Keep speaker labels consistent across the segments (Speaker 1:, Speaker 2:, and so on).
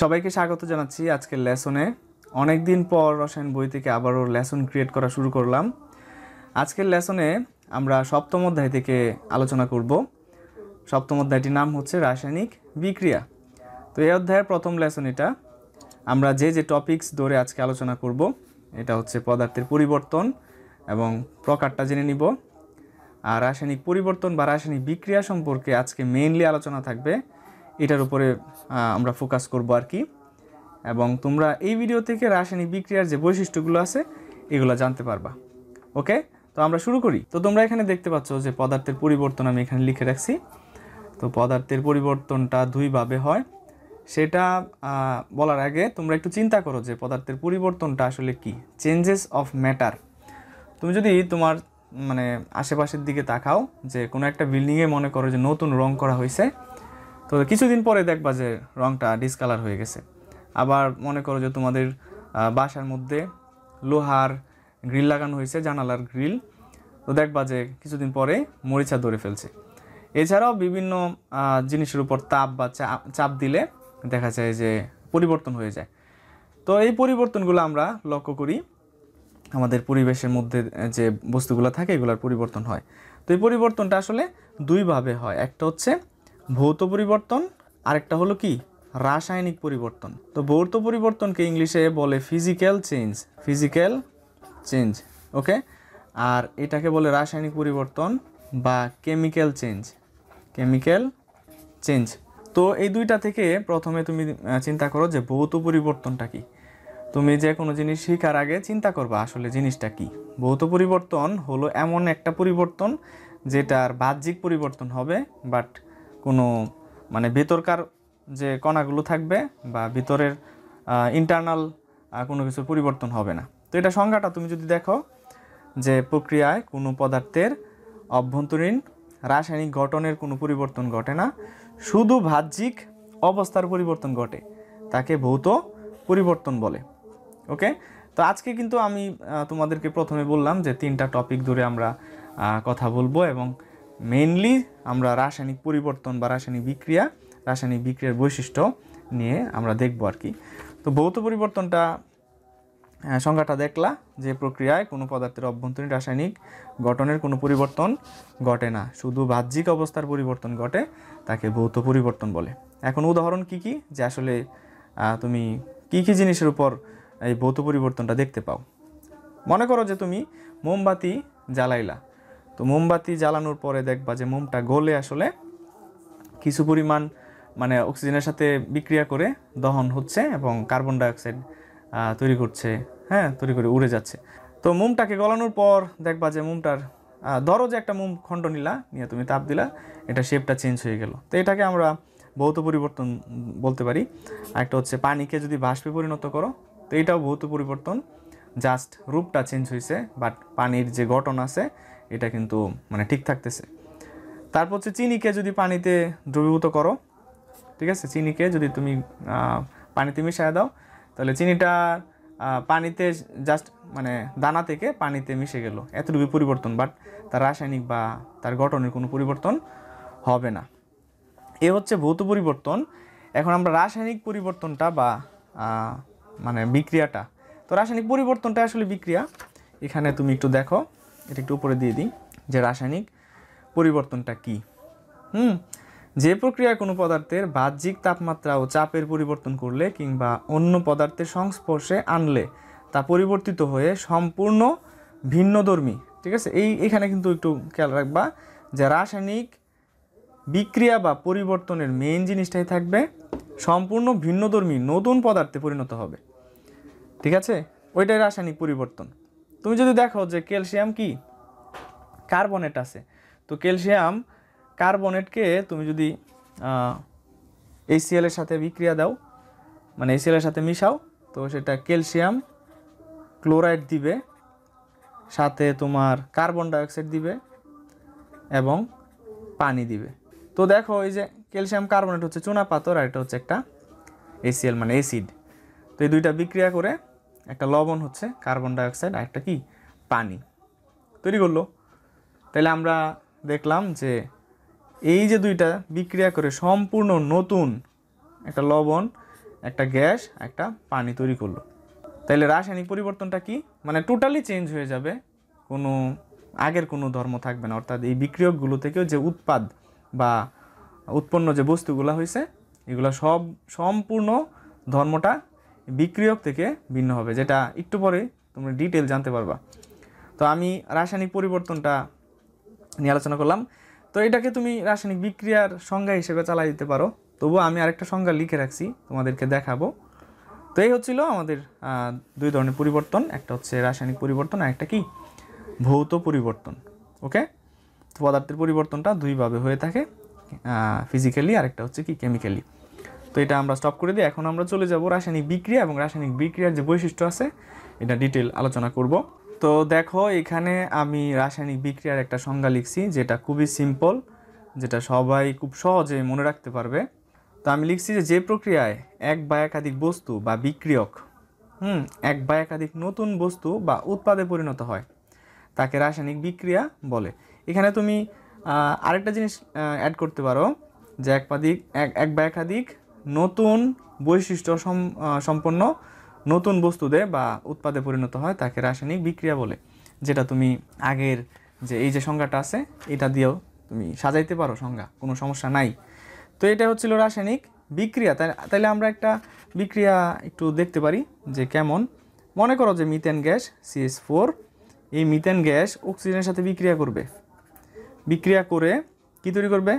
Speaker 1: সবাইকে স্বাগত জানাচ্ছি আজকের লেসনে। অনেক দিন পর রসায়ন বই থেকে আবারও লেসন ক্রিয়েট করা শুরু করলাম। আজকের লেসনে আমরা সপ্তম অধ্যায় থেকে আলোচনা করব। সপ্তম অধ্যায়টির নাম হচ্ছে রাসায়নিক বিক্রিয়া। তো এই অধ্যায়ের প্রথম লেসন এটা। আমরা যে টপিকস ধরে আজকে আলোচনা করব এটা হচ্ছে পদার্থের পরিবর্তন এবং প্রকারটা জেনে নিব। আর রাসায়নিক পরিবর্তন বা রাসায়নিক বিক্রিয়া সম্পর্কে আজকে মেইনলি আলোচনা থাকবে, এটার উপরে আমরা ফোকাস করব আর কি। এবং তোমরা এই ভিডিও থেকে রাসায়নিক বিক্রিয়ার যে বৈশিষ্ট্যগুলো আছে এগুলো জানতে পারবা। ওকে, তো আমরা শুরু করি। তো তোমরা এখানে দেখতে পাচ্ছ যে পদার্থের পরিবর্তন আমি এখানে লিখে রাখছি। তো পদার্থের পরিবর্তনটা দুইভাবে হয়, সেটা বলার আগে তোমরা একটু চিন্তা করো যে পদার্থের পরিবর্তনটা আসলে কি। Changes of matter. তুমি যদি তোমার আশেপাশের দিকে তাকাও, যে কোনো একটা বিল্ডিংয়ে মনে করো যে নতুন রং করা হয়েছে, তো কিছুদিন পরে দেখবা যে রংটা ডিসকালার হয়ে গেছে। আবার মনে করো যে তোমাদের বাসার মধ্যে লোহার গ্রিল লাগানো হয়েছে, জানালার গ্রিল, তো দেখবা যে কিছুদিন পরে মরিচা ধরে ফেলছে। এছাড়াও বিভিন্ন জিনিসের উপর তাপ বা চাপ দিলে দেখা যায় যে পরিবর্তন হয়ে যায়। তো এই পরিবর্তনগুলো আমরা লক্ষ্য করি, আমাদের পরিবেশের মধ্যে যে বস্তুগুলো থাকে এগুলোর পরিবর্তন হয়। তো এই পরিবর্তনটা আসলে দুইভাবে হয়, একটা হচ্ছে ভৌত পরিবর্তন, আরেকটা হলো কি রাসায়নিক পরিবর্তন। তো ভৌত পরিবর্তনকে ইংলিশে বলে ফিজিক্যাল চেঞ্জ, ওকে। আর এটাকে বলে রাসায়নিক পরিবর্তন বা কেমিক্যাল চেঞ্জ। তো এই দুইটা থেকে প্রথমে তুমি চিন্তা করো যে ভৌত পরিবর্তনটা কি। তুমি যে কোনো জিনিস শেখার আগে চিন্তা করবা আসলে জিনিসটা কি। ভৌত পরিবর্তন হলো এমন একটা পরিবর্তন যেটার বাহ্যিক পরিবর্তন হবে, বাট কোনো ভেতরকার যে কণাগুলো থাকবে বা ভিতরের ইন্টারনাল কোনো কিছুর পরিবর্তন হবে না। তো এটা সংজ্ঞাটা তুমি যদি দেখো, যে প্রক্রিয়ায় কোনো পদার্থের অভ্যন্তরীণ রাসায়নিক গঠনের কোনো পরিবর্তন ঘটে না, শুধু বাহ্যিক অবস্থার পরিবর্তন ঘটে, তাকে ভৌত পরিবর্তন বলে। ওকে, তো আজকে কিন্তু আমি তোমাদেরকে প্রথমে বললাম যে 3টা টপিক ধরে আমরা কথা বলবো এবং মেইনলি আমরা রাসায়নিক পরিবর্তন বা রাসায়নিক বিক্রিয়ার বৈশিষ্ট্য নিয়ে আমরা দেখব আর কি। তো ভৌত পরিবর্তনটা সংজ্ঞাটা দেখলা, যে প্রক্রিয়ায় কোনো পদার্থের অভ্যন্তরীণ রাসায়নিক গঠনের কোনো পরিবর্তন ঘটে না, শুধু বাহ্যিক অবস্থার পরিবর্তন ঘটে, তাকে ভৌত পরিবর্তন বলে। এখন উদাহরণ কি যে আসলে তুমি কি জিনিসের উপর এই ভৌত পরিবর্তনটা দেখতে পাও। মনে করো যে তুমি মোমবাতি জ্বালাইলা, তো মোমবাতি জ্বালানোর পরে দেখবা যে মোমটা গলে আসলে কিছু পরিমাণ অক্সিজেনের সাথে বিক্রিয়া করে দহন হচ্ছে এবং কার্বন ডাইঅক্সাইড তৈরি করে উড়ে যাচ্ছে। তো মোমটাকে গলানোর পর দেখবা যে মোমটার ধরো যে একটা মোম খণ্ড নিয়ে তুমি তাপ দিলা, এটা শেপটা চেঞ্জ হয়ে গেল। তো এটাকে আমরা ভৌত পরিবর্তন বলতে পারি। একটা হচ্ছে পানিকে যদি বাষ্পে পরিণত করো, তো এটাও ভৌত পরিবর্তন, জাস্ট রূপটা চেঞ্জ হয়েছে, বাট পানির যে গঠন আছে এটা কিন্তু ঠিক থাকতেছে। তারপর হচ্ছে চিনিকে যদি পানিতে দ্রবীভূত করো, ঠিক আছে, চিনিকে যদি তুমি পানিতে মিশিয়ে দাও, তাহলে চিনিটা পানিতে জাস্ট দানা থেকে পানিতে মিশে গেল, এতটুকু পরিবর্তন, বাট তার রাসায়নিক বা তার গঠনের কোনো পরিবর্তন হবে না। এ হচ্ছে ভৌত পরিবর্তন। এখন আমরা রাসায়নিক পরিবর্তনটা বা বিক্রিয়াটা, তো রাসায়নিক পরিবর্তনটা আসলে বিক্রিয়া। এখানে তুমি একটু দেখো, এটা একটু উপরে দিয়ে দিই যে রাসায়নিক পরিবর্তনটা কি। যে প্রক্রিয়ায় কোনো পদার্থের বাহ্যিক তাপমাত্রা ও চাপের পরিবর্তন করলে কিংবা অন্য পদার্থের সংস্পর্শে আনলে তা পরিবর্তিত হয়ে সম্পূর্ণ ভিন্নধর্মী, ঠিক আছে। এইখানে কিন্তু একটু খেয়াল রাখবা যে রাসায়নিক বিক্রিয়া বা পরিবর্তনের মেইন জিনিসটাই থাকবে সম্পূর্ণ ভিন্নধর্মী নতুন পদার্থে পরিণত হবে, ঠিক আছে, ওইটাই রাসায়নিক পরিবর্তন। তুমি যদি দেখো যে ক্যালসিয়াম কি কার্বনেট আছে, তো ক্যালসিয়াম কার্বনেটকে তুমি যদি HCl এর সাথে বিক্রিয়া দাও, HCl এর সাথে মিশাও, তো সেটা ক্যালসিয়াম ক্লোরাইড দিবে, সাথে তোমার কার্বন ডাইঅক্সাইড দিবে এবং পানি দিবে। তো দেখো এই যে ক্যালসিয়াম কার্বনেট হচ্ছে চুনা পাথর, আর এটা হচ্ছে একটা HCl অ্যাসিড। তো এই দুইটা বিক্রিয়া করে একটা লবণ হচ্ছে কার্বন ডাইঅক্সাইড, আর একটা কি পানি তৈরি করলো। তাহলে আমরা দেখলাম যে এই যে দুইটা বিক্রিয়া করে সম্পূর্ণ নতুন একটা লবণ একটা গ্যাস একটা পানি তৈরি করলো। তাইলে রাসায়নিক পরিবর্তনটা কি, মানে টোটালি চেঞ্জ হয়ে যাবে, কোনো আগের কোনো ধর্ম থাকবে না। অর্থাৎ এই বিক্রিয়কগুলো থেকেও যে উৎপাদ বা উৎপন্ন যে বস্তুগুলো হয়েছে এগুলো সব সম্পূর্ণ ধর্মটা বিক্রিয়ক থেকে ভিন্ন হবে, যেটা একটু পরে তোমরা ডিটেল জানতে পারবা। তো আমি রাসায়নিক পরিবর্তনটা নিয়ে আলোচনা করলাম। তো এটাকে তুমি রাসায়নিক বিক্রিয়ার সংজ্ঞা হিসেবে চালাই দিতে পারো, তবুও আমি আরেকটা সংজ্ঞা লিখে রাখছি, তোমাদেরকে দেখাবো। তো এই হচ্ছিল আমাদের দুই ধরনের পরিবর্তন, একটা হচ্ছে রাসায়নিক পরিবর্তন আর একটা কি ভৌত পরিবর্তন। ওকে, তো পদার্থের পরিবর্তনটা দুইভাবে হয়ে থাকে, ফিজিক্যালি আর একটা হচ্ছে কি কেমিক্যালি। তো এটা আমরা স্টপ করে দিই। এখন আমরা চলে যাব রাসায়নিক বিক্রিয়া এবং রাসায়নিক বিক্রিয়ার যে বৈশিষ্ট্য আছে এটা ডিটেল আলোচনা করব। তো দেখো এখানে আমি রাসায়নিক বিক্রিয়ার একটা সংজ্ঞা লিখছি, যেটা খুবই সিম্পল, যেটা সবাই খুব সহজে মনে রাখতে পারবে। তো আমি লিখছি যে প্রক্রিয়ায় এক বা একাধিক বস্তু বা বিক্রিয়ক এক বা একাধিক নতুন বস্তু বা উৎপাদে পরিণত হয় তাকে রাসায়নিক বিক্রিয়া বলে। এখানে তুমি আরেকটা জিনিস অ্যাড করতে পারো, যে এক বা একাধিক নতুন বৈশিষ্ট্য সম্পন্ন নতুন বস্তুতে বা উৎপাদে পরিণত হয় তাকে রাসায়নিক বিক্রিয়া বলে, যেটা তুমি আগের যে এই যে সংজ্ঞাটা আছে এটা দিয়েও তুমি সাজাইতে পারো সংজ্ঞা, কোনো সমস্যা নাই। তো এটা হচ্ছিল রাসায়নিক বিক্রিয়া। তাইলে আমরা একটা বিক্রিয়া একটু দেখতে পারি যে কেমন। মনে করো যে মিথেন গ্যাস CH4, এই মিথেন গ্যাস অক্সিজেনের সাথে বিক্রিয়া করবে, বিক্রিয়া করে কি তৈরি করবে,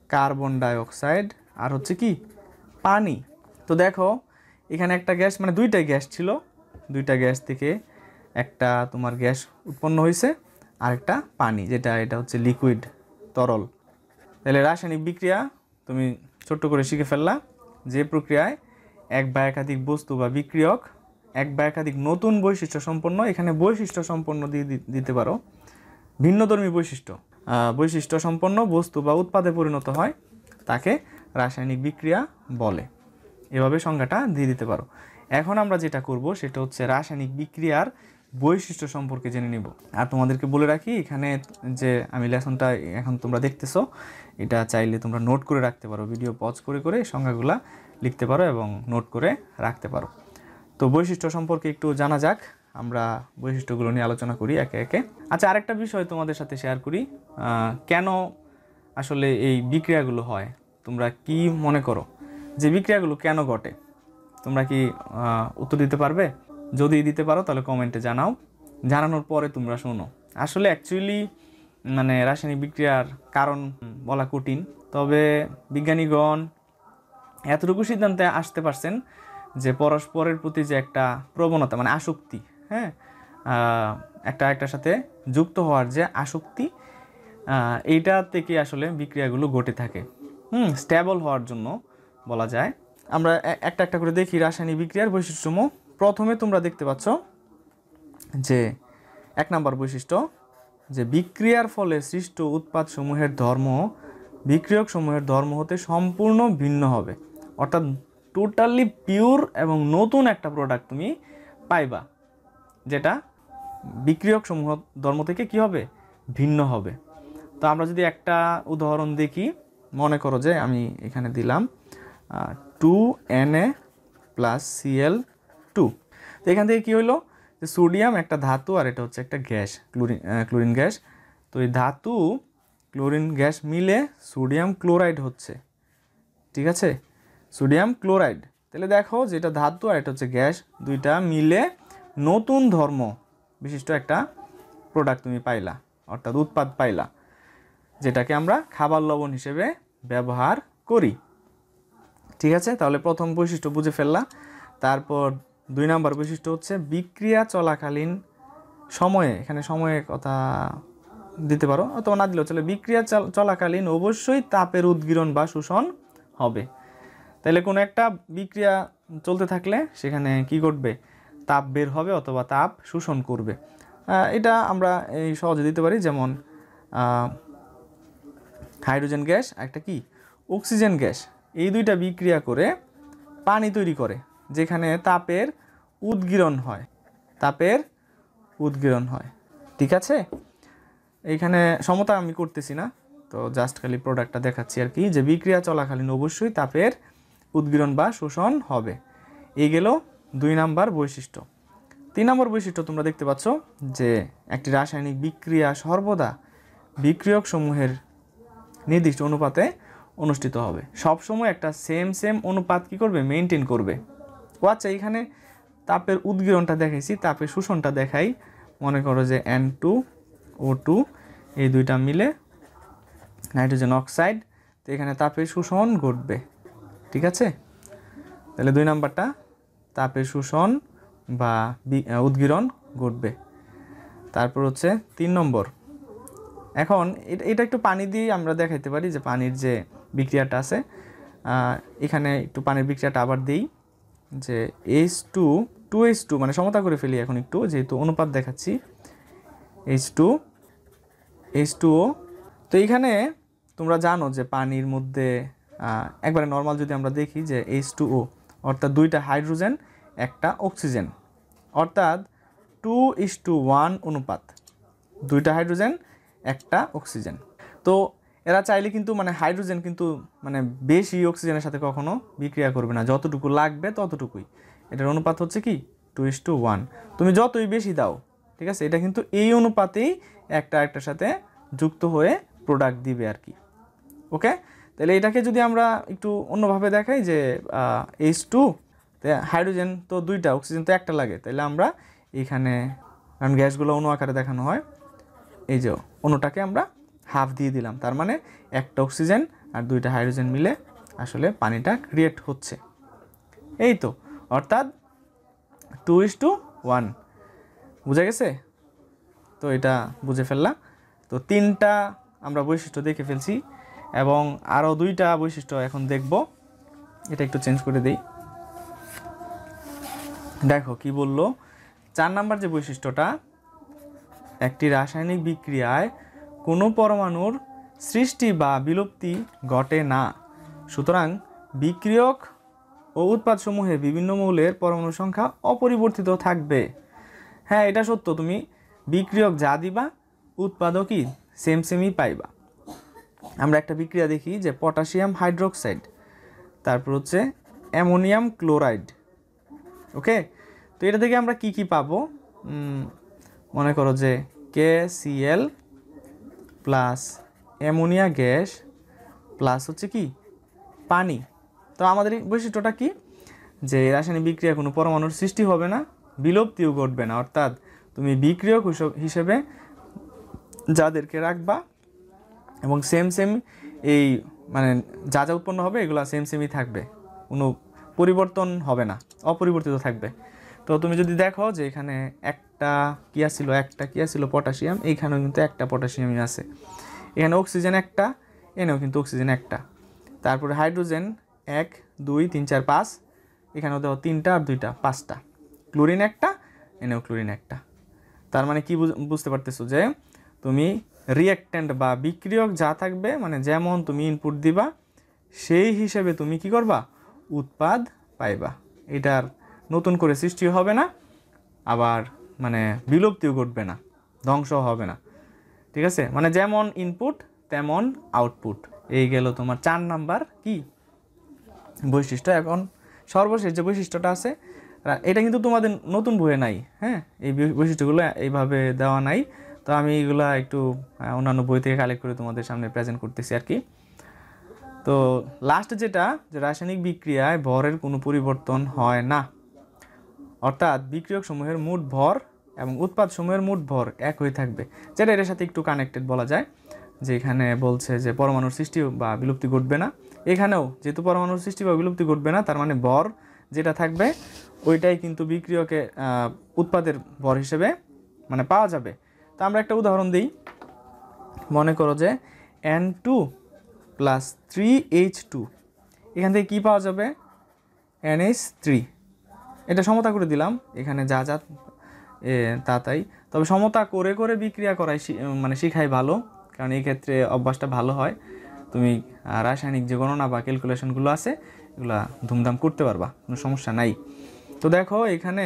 Speaker 1: কার্বন ডাইঅক্সাইড আর হচ্ছে কি পানি। তো দেখো এখানে একটা গ্যাস, মানে দুইটা গ্যাস ছিল, দুইটা গ্যাস থেকে একটা তোমার গ্যাস উৎপন্ন হয়েছে আর একটা পানি, এটা হচ্ছে লিকুইড তরল। তাহলে রাসায়নিক বিক্রিয়া তুমি ছোট্ট করে শিখে ফেললা, যে প্রক্রিয়ায় এক বা একাধিক বস্তু বা বিক্রিয়ক এক বা একাধিক নতুন বৈশিষ্ট্য সম্পন্ন, এখানে বৈশিষ্ট্য সম্পন্ন দিতে পারো, ভিন্নধর্মী বৈশিষ্ট্য সম্পন্ন বস্তু বা উৎপাদে পরিণত হয় তাকে রাসায়নিক বিক্রিয়া বলে। এভাবে সংজ্ঞাটা দিয়ে দিতে পারো। এখন আমরা যেটা করব সেটা হচ্ছে রাসায়নিক বিক্রিয়ার বৈশিষ্ট্য সম্পর্কে জেনে নিব। আর তোমাদেরকে বলে রাখি, এখানে যে আমি লেসনটা এখন তোমরা দেখতেছো এটা চাইলে তোমরা নোট করে রাখতে পারো, ভিডিও পজ করে করে সংজ্ঞাগুলা লিখতে পারো এবং নোট করে রাখতে পারো। তো বৈশিষ্ট্য সম্পর্কে একটু জানা যাক, আমরা বৈশিষ্ট্যগুলো নিয়ে আলোচনা করি একে একে। আচ্ছা, আরেকটা বিষয় তোমাদের সাথে শেয়ার করি, কেন আসলে এই বিক্রিয়াগুলো হয়। তোমরা কি মনে করো যে বিক্রিয়াগুলো কেন ঘটে? তোমরা কি উত্তর দিতে পারবে? যদি দিতে পারো তাহলে কমেন্টে জানাও, জানানোর পরে তোমরা শোনো। আসলে অ্যাকচুয়ালি মানে রাসায়নিক বিক্রিয়ার কারণ বলা কঠিন, তবে বিজ্ঞানীগণ এতটুকু সিদ্ধান্তে আসতে পারছেন যে পরস্পরের প্রতি যে একটা প্রবণতা, মানে আসক্তি, হ্যাঁ, একটার সাথে যুক্ত হওয়ার যে আসক্তি, এইটা থেকে আসলে বিক্রিয়াগুলো ঘটে থাকে, স্টেবল হওয়ার জন্য বলা যায়। আমরা একটা একটা করে দেখি রাসায়নিক বিক্রিয়ার বৈশিষ্ট্যসমূহ। প্রথমে তোমরা দেখতে পাচ্ছ যে 1 নম্বর বৈশিষ্ট্য, যে বিক্রিয়ার ফলে সৃষ্ট উৎপাদসমূহের ধর্ম বিক্রিয়ক সমূহের ধর্ম হতে সম্পূর্ণ ভিন্ন হবে। অর্থাৎ টোটালি পিওর এবং নতুন একটা প্রোডাক্ট তুমি পাইবা, যেটা বিক্রিয়ক সমূহ ধর্ম থেকে কি হবে, ভিন্ন হবে। তো আমরা যদি একটা উদাহরণ দেখি, মনে করো যে আমি এখানে দিলাম 2Na+Cl2। তো এখান থেকে কি হলো, যে সোডিয়াম একটা ধাতু আর এটা হচ্ছে একটা গ্যাস, ক্লোরিন গ্যাস। তো এই ধাতু ক্লোরিন গ্যাস মিলে সোডিয়াম ক্লোরাইড হচ্ছে, ঠিক আছে, সোডিয়াম ক্লোরাইড। তাহলে দেখো যেটা ধাতু আর এটা হচ্ছে গ্যাস, দুইটা মিলে নতুন ধর্ম বিশিষ্ট একটা প্রোডাক্ট তুমি পাইলা, অর্থাৎ উৎপাদ পাইলা, যেটাকে আমরা খাবার লবণ হিসেবে ব্যবহার করি, ঠিক আছে। তাহলে প্রথম বৈশিষ্ট্য বুঝে ফেললা। তারপর 2 নম্বর বৈশিষ্ট্য হচ্ছে বিক্রিয়া চলাকালীন সময়ে, এখানে সময়ে কথা দিতে পারো অথবা না দিলেও চলে, বিক্রিয়া চলাকালীন অবশ্যই তাপের উদ্গীরণ বা শোষণ হবে। তাহলে কোনো একটা বিক্রিয়া চলতে থাকলে সেখানে কি ঘটবে, তাপ বের হবে অথবা তাপ শোষণ করবে। এটা আমরা এই সহজে দিতে পারি, যেমন হাইড্রোজেন গ্যাস একটা কি অক্সিজেন গ্যাস, এই দুইটা বিক্রিয়া করে পানি তৈরি করে, যেখানে তাপের উদ্গীরণ হয়, ঠিক আছে। এইখানে সমতা আমি করতেছি না, তো জাস্ট খালি প্রোডাক্টটা দেখাচ্ছি আর কি, যে বিক্রিয়া চলাকালীন অবশ্যই তাপের উদ্গীরণ বা শোষণ হবে। এই গেল 2 নাম্বার বৈশিষ্ট্য। 3 নম্বর বৈশিষ্ট্য তোমরা দেখতে পাচ্ছ যে একটি রাসায়নিক বিক্রিয়া সর্বদা বিক্রিয়ক সমূহের নির্দিষ্ট অনুপাতে অনুষ্ঠিত হবে। সবসময় একটা সেম অনুপাত কি করবে, মেনটেন করবে। ও আচ্ছা, এখানে তাপের উদ্গীরণটা দেখাইছি, তাপের শোষণটা দেখাই। মনে করো যে N2O2 এই দুইটা মিলে নাইট্রোজেন অক্সাইড, তো এখানে তাপের শোষণ ঘটবে। ঠিক আছে, তাহলে 2 নাম্বারটা তাপের শোষণ বা উদ্গীরণ ঘটবে। তারপর হচ্ছে 3 নম্বর, এখন এটা একটু পানি দিয়ে আমরা দেখাইতে পারি যে পানির যে বিক্রিয়াটা আছে। এখানে একটু পানির বিক্রিয়াটা আবার দিই যে H2 মানে সমতা করে ফেলি এখন একটু, যেহেতু অনুপাত দেখাচ্ছি। H2O, তো এইখানে তোমরা জানো যে পানির মধ্যে একবারে নর্মাল যদি আমরা দেখি যে H2O অর্থাৎ 2টা হাইড্রোজেন 1টা অক্সিজেন, অর্থাৎ 2:1 অনুপাত, 2টা হাইড্রোজেন 1টা অক্সিজেন। তো এরা চাইলে কিন্তু মানে হাইড্রোজেন কিন্তু মানে বেশি অক্সিজেনের সাথে কখনো বিক্রিয়া করবে না, যতটুকু লাগবে ততটুকুই। এটার অনুপাত হচ্ছে কি 2:1। তুমি যতই বেশি দাও, ঠিক আছে, এটা কিন্তু এই অনুপাতেই একটা একটার সাথে যুক্ত হয়ে প্রোডাক্ট দিবে আর কি। ওকে, তাহলে এটাকে যদি আমরা একটু অন্যভাবে দেখাই যে H2, হাইড্রোজেন তো 2টা, অক্সিজেন তো 1টা লাগে, তাহলে আমরা এখানে, কারণ গ্যাসগুলো অণু আকারে দেখানো হয়, এই যে অণুটাকে আমরা হাফ দিয়ে দিলাম, তার মানে 1টা অক্সিজেন আর 2টা হাইড্রোজেন মিলে আসলে পানিটা ক্রিয়েট হচ্ছে। এই তো, অর্থাৎ 2:1। বুঝা গেছে? তো এটা বুঝে ফেললাম। তো 3টা আমরা বৈশিষ্ট্য দেখে ফেলছি এবং আরও 2টা বৈশিষ্ট্য এখন দেখব। এটা একটু চেঞ্জ করে দিই। দেখো কি বললো, 4 নাম্বার যে বৈশিষ্ট্যটা, একটি রাসায়নিক বিক্রিয়ায় কোনো পরমাণুর সৃষ্টি বা বিলুপ্তি ঘটে না, সুতরাং বিক্রিয়ক ও উৎপাদসমূহে বিভিন্ন মৌলের পরমাণু সংখ্যা অপরিবর্তিত থাকবে। হ্যাঁ, এটা সত্য, তুমি বিক্রিয়ক যা দিবা উৎপাদও কি সেমই পাইবা। আমরা একটা বিক্রিয়া দেখি যে পটাশিয়াম হাইড্রোক্সাইড, তারপর হচ্ছে অ্যামোনিয়াম ক্লোরাইড। ওকে, তো এটা থেকে আমরা কি পাবো, মনে করো যে KCl plus ammonia gas plus হচ্ছে কি পানি। তো আমাদের এই বৈশিষ্ট্যটা কি, যে রাসায়নিক বিক্রিয়া কোনো পরমাণুর সৃষ্টি হবে না, বিলুপ্তিও ঘটবে না, অর্থাৎ তুমি বিক্রিয়ক হিসেবে যাদেরকে রাখবা এবং সেম এই মানে যা যা উৎপন্ন হবে এগুলো সেমই থাকবে, কোনো পরিবর্তন হবে না, অপরিবর্তিত থাকবে। তো তুমি যদি দেখো যে এখানে একটা কি ছিল পটাশিয়াম, এইখানেও কিন্তু একটা পটাশিয়ামই আছে, এখানে অক্সিজেন একটা, এনেও কিন্তু অক্সিজেন একটা, তারপরে হাইড্রোজেন 1 2 3 4 5, এখানেও দেখো 3টা আর 2টা 5টা, ক্লোরিন একটা, এনেও ক্লোরিন একটা। তার মানে কি বুঝতে পারতেছো যে তুমি রিঅ্যাক্ট্যান্ট বা বিক্রিয়ক যা থাকবে, মানে যেমন তুমি ইনপুট দিবা সেই হিসেবে তুমি কি করবা, উৎপাদ পাইবা। এটার নতুন করে সৃষ্টি হবে না, আবার মানে বিলুপ্তিও ঘটবে না, ধ্বংস হবে না। ঠিক আছে, মানে যেমন ইনপুট তেমন আউটপুট। এই গেল তোমার 4 নাম্বার কি বৈশিষ্ট্য। এখন সর্বশেষ যে বৈশিষ্ট্যটা আছে, এটা কিন্তু তোমাদের নতুন বইয়ে নাই। হ্যাঁ, এই বৈশিষ্ট্যগুলো এইভাবে দেওয়া নাই, তো আমি এইগুলা একটু অন্যান্য বই থেকে কালেক্ট করে তোমাদের সামনে প্রেজেন্ট করতেছি আর কি। তো লাস্ট যেটা, যে রাসায়নিক বিক্রিয়ায় ভরের কোনো পরিবর্তন হয় না, অর্থাৎ বিক্রিয়ক সমূহের মোট ভর এবং উৎপাদ সমূহের মোট ভর এক হয়ে থাকবে, যেটা এর সাথে একটু কানেক্টেড বলা যায়। যে এখানে বলছে যে পরমাণুর সৃষ্টি বা বিলুপ্তি ঘটবে না, এখানেও যেহেতু পরমাণুর সৃষ্টি বা বিলুপ্তি ঘটবে না, তার মানে ভর যেটা থাকবে ওইটাই কিন্তু বিক্রিয়কে উৎপাদের ভর হিসেবে মানে পাওয়া যাবে। তো আমরা একটা উদাহরণ দিই, মনে করো যে N2 প্লাস 3H2, এখান থেকে কী পাওয়া যাবে, NH3। এটা সমতা করে দিলাম, এখানে যা যা তাই, তবে সমতা করে করে বিক্রিয়া করাই মানে শিখাই ভালো, কারণ এই ক্ষেত্রে অভ্যাসটা ভালো হয়। তুমি রাসায়নিক যে গণনা বা ক্যালকুলেশনগুলো আছে এগুলা ধুমধাম করতে পারবা, কোনো সমস্যা নাই। তো দেখো এখানে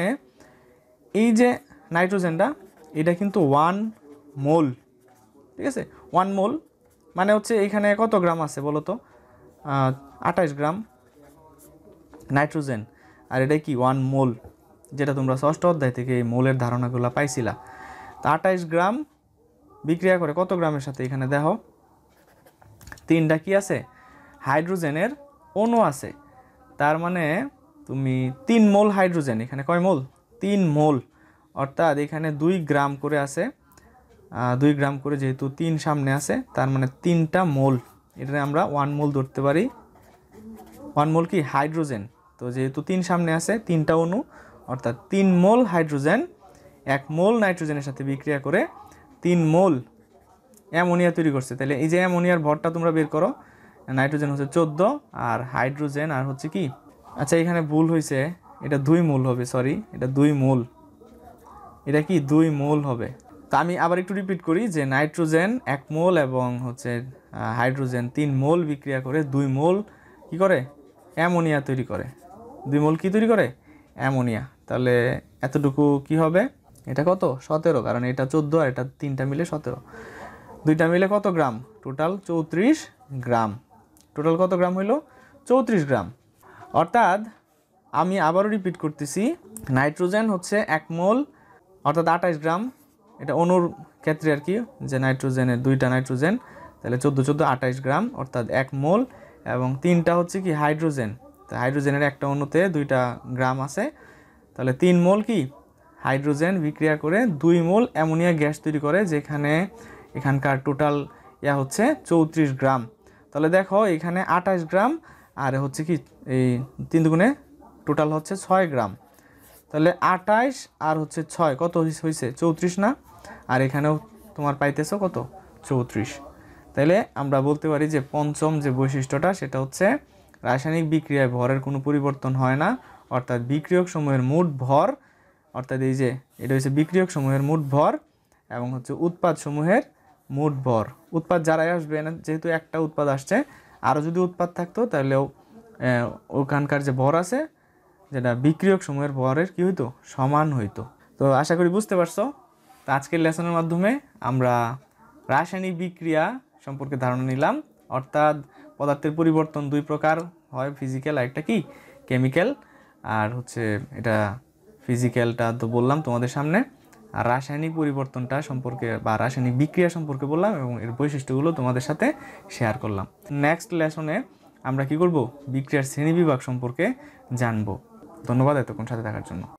Speaker 1: এই যে নাইট্রোজেনটা, এটা কিন্তু 1 মোল, ঠিক আছে, 1 মোল মানে হচ্ছে এখানে কত গ্রাম আছে বলো তো, 28 গ্রাম। নাইট্রোজেন, আর এটা কি 1 মোল, যেটা তোমরা ষষ্ঠ অধ্যায় থেকে এই মোলের ধারণাগুলো পাইছিলা। তো 28 গ্রাম বিক্রিয়া করে কত গ্রামের সাথে, এখানে দেখো 3টা কি আছে, হাইড্রোজেনের অণু আছে। তার মানে তুমি 3 মোল হাইড্রোজেন, এখানে কয় মোল, 3 মোল, অর্থাৎ এখানে 2 গ্রাম করে আছে, 2 গ্রাম করে, যেহেতু 3 সামনে আছে তার মানে 3টা মোল, এটা আমরা 1 মোল ধরতে পারি। 1 মোল কি হাইড্রোজেন, তো যেহেতু 3 সামনে আছে 3টা অণু, অর্থাৎ 3 মোল হাইড্রোজেন 1 মোল নাইট্রোজেনের সাথে বিক্রিয়া করে 3 মোল অ্যামোনিয়া তৈরি করছে। তাহলে এই যে অ্যামোনিয়ার ভরটা তোমরা বের করো, নাইট্রোজেন হচ্ছে 14 আর হাইড্রোজেন আর হচ্ছে কি, আচ্ছা এখানে ভুল হয়েছে, এটা 2 মোল হবে, সরি এটা 2 মোল, এটা কি 2 মোল হবে। তো আমি আবার একটু রিপিট করি যে নাইট্রোজেন 1 মোল এবং হচ্ছে হাইড্রোজেন 3 মোল বিক্রিয়া করে 2 মোল কি করে, অ্যামোনিয়া তৈরি করে। 2 মোল কি তৈরি করে, অ্যামোনিয়া। তাহলে এতটুকু কি হবে, এটা কত 17, কারণ এটা 14 আর এটা 3টা মিলে 17, 2টা মিলে কত গ্রাম, টোটাল 34 গ্রাম। টোটাল কত গ্রাম হইল, 34 গ্রাম। অর্থাৎ আমি আবারও রিপিট করতেছি, নাইট্রোজেন হচ্ছে 1 মোল অর্থাৎ 28 গ্রাম, এটা অণুর ক্ষেত্রে আর কি, যে নাইট্রোজেনের 2টা নাইট্রোজেন, তাহলে 14 14 28 গ্রাম অর্থাৎ 1 মোল, এবং 3টা হচ্ছে কি হাইড্রোজেন, তো হাইড্রোজেনের একটা অণুতে 2টা গ্রাম আছে, তাহলে 3 মোল কি হাইড্রোজেন বিক্রিয়া করে 2 মোল অ্যামোনিয়া গ্যাস তৈরি করে, যেখানে এখানকার টোটাল হচ্ছে 34 গ্রাম। তাহলে দেখো এখানে 28 গ্রাম আর হচ্ছে কি এই 3 দুগুণে টোটাল হচ্ছে 6 গ্রাম, তাহলে 28 আর হচ্ছে 6 কত হয়েছে 34 না, আর এখানেও তোমার পাইতেছো কত 34। তাহলে আমরা বলতে পারি যে পঞ্চম যে বৈশিষ্ট্যটা সেটা হচ্ছে রাসায়নিক বিক্রিয়ায় ভরের কোনো পরিবর্তন হয় না, অর্থাৎ বিক্রিয়ক সমূহের মোট ভর, অর্থাৎ এই যে এটা হচ্ছে বিক্রিয়ক সমূহের মোট ভর এবং হচ্ছে উৎপাদ সমূহের মোট ভর। উৎপাদ যারাই আসবে না, যেহেতু একটা উৎপাদ আসছে, আরও যদি উৎপাদ থাকতো তাহলেও ওখানকার যে ভর আছে যেটা বিক্রিয়ক সমূহের ভরের কি হইতো, সমান হইতো। তো আশা করি বুঝতে পারছো। তো আজকের লেসনের মাধ্যমে আমরা রাসায়নিক বিক্রিয়া সম্পর্কে ধারণা নিলাম, অর্থাৎ পদার্থের পরিবর্তন 2 প্রকার হয়, ফিজিক্যাল আর একটা কি কেমিক্যাল, আর হচ্ছে এটা ফিজিক্যালটা তো বললাম তোমাদের সামনে, আর রাসায়নিক পরিবর্তনটা সম্পর্কে বা রাসায়নিক বিক্রিয়া সম্পর্কে বললাম এবং এর বৈশিষ্ট্যগুলো তোমাদের সাথে শেয়ার করলাম। নেক্সট লেসনে আমরা কি করব, বিক্রিয়ার শ্রেণীবিভাগ সম্পর্কে জানবো। ধন্যবাদ এতক্ষণ সাথে থাকার জন্য।